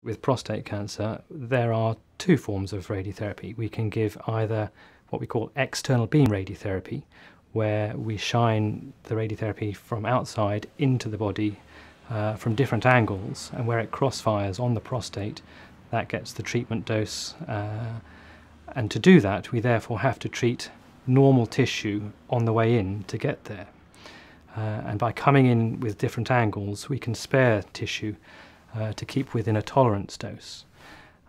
with prostate cancer, there are two forms of radiotherapy. We can give either what we call external beam radiotherapy, where we shine the radiotherapy from outside into the body from different angles, and where it crossfires on the prostate, that gets the treatment dose. And to do that, we therefore have to treat normal tissue on the way in to get there. And by coming in with different angles, we can spare tissue to keep within a tolerance dose.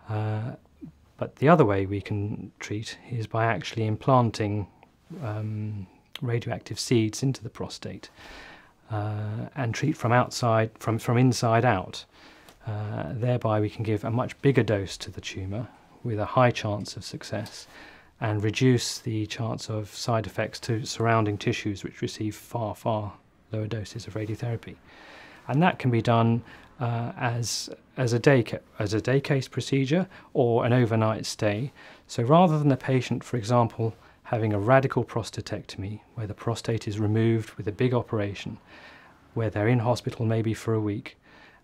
But the other way we can treat is by actually implanting radioactive seeds into the prostate and treat from outside, from inside out. Thereby we can give a much bigger dose to the tumour with a high chance of success and reduce the chance of side effects to surrounding tissues which receive far, far lower doses of radiotherapy. And that can be done as a day case procedure or an overnight stay. So rather than the patient, for example, having a radical prostatectomy where the prostate is removed with a big operation, where they're in hospital maybe for a week,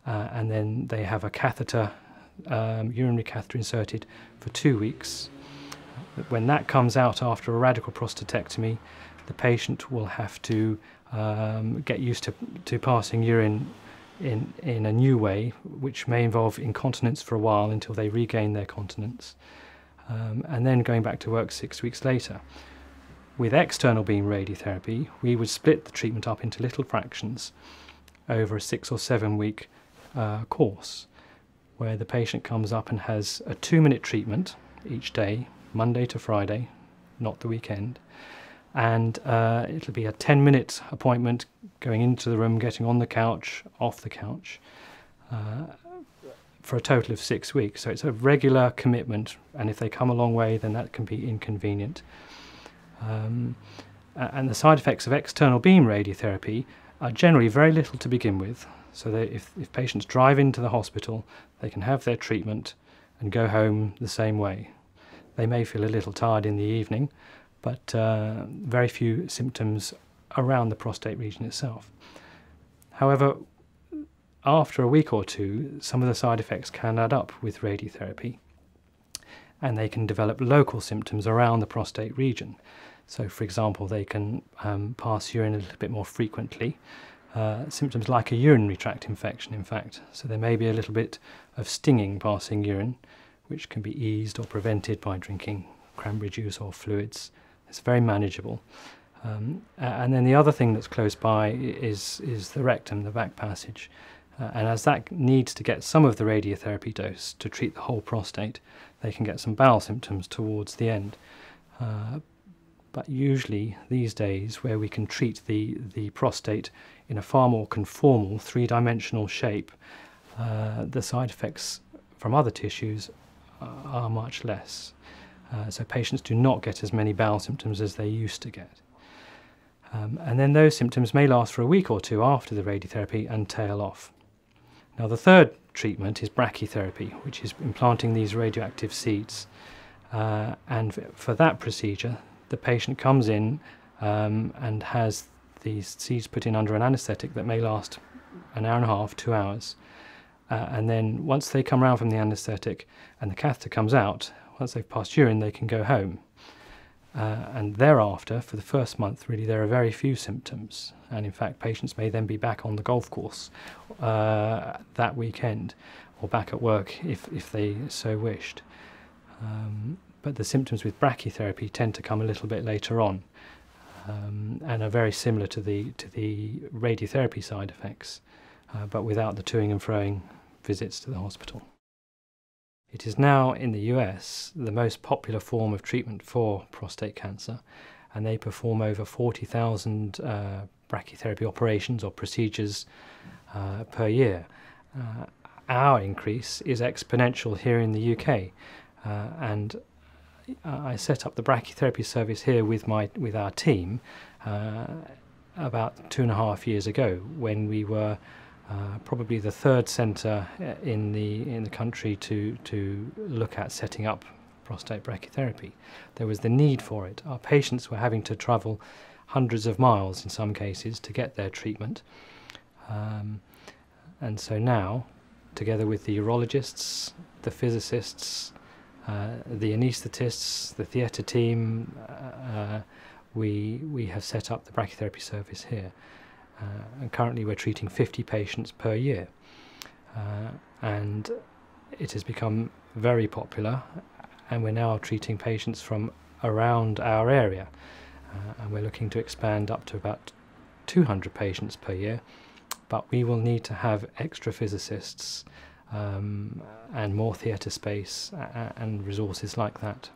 and then they have a catheter, urinary catheter inserted for 2 weeks. When that comes out after a radical prostatectomy, the patient will have to get used to passing urine in a new way, which may involve incontinence for a while until they regain their continence, and then going back to work 6 weeks later. With external beam radiotherapy, we would split the treatment up into little fractions over a 6 or 7 week course, where the patient comes up and has a 2-minute treatment each day, Monday to Friday, not the weekend, and it'll be a 10-minute appointment, going into the room, getting on the couch, off the couch, for a total of 6 weeks. So it's a regular commitment, and if they come a long way, then that can be inconvenient. And the side effects of external beam radiotherapy are generally very little to begin with. So that if patients drive into the hospital, they can have their treatment and go home the same way. They may feel a little tired in the evening, but very few symptoms around the prostate region itself. However, after a week or two, some of the side effects can add up with radiotherapy, and they can develop local symptoms around the prostate region. So, for example, they can pass urine a little bit more frequently, symptoms like a urinary tract infection, in fact. So there may be a little bit of stinging passing urine, which can be eased or prevented by drinking cranberry juice or fluids. It's very manageable. And then the other thing that's close by is the rectum, the back passage. And as that needs to get some of the radiotherapy dose to treat the whole prostate, they can get some bowel symptoms towards the end. But usually these days, where we can treat the prostate in a far more conformal, three-dimensional shape, the side effects from other tissues are much less. So patients do not get as many bowel symptoms as they used to get. And then those symptoms may last for a week or two after the radiotherapy and tail off. Now the third treatment is brachytherapy, which is implanting these radioactive seeds. And for that procedure, the patient comes in and has these seeds put in under an anaesthetic that may last an hour and a half, 2 hours. And then once they come around from the anaesthetic and the catheter comes out, once they've passed urine, they can go home. And thereafter, for the first month, really, there are very few symptoms. And in fact, patients may then be back on the golf course that weekend, or back at work if they so wished. But the symptoms with brachytherapy tend to come a little bit later on, and are very similar to the radiotherapy side effects, but without the toing and froing visits to the hospital. It is now in the US the most popular form of treatment for prostate cancer, and they perform over 40,000 brachytherapy operations or procedures per year. Our increase is exponential here in the UK, and I set up the brachytherapy service here with our team about 2.5 years ago, when we were probably the third centre in the country to look at setting up prostate brachytherapy. There was the need for it. Our patients were having to travel hundreds of miles in some cases to get their treatment, and so now together with the urologists, the physicists, the anaesthetists, the theatre team, we have set up the brachytherapy service here. And currently we're treating 50 patients per year. And it has become very popular, and we're now treating patients from around our area. And we're looking to expand up to about 200 patients per year, but we will need to have extra physicists and more theatre space and resources like that.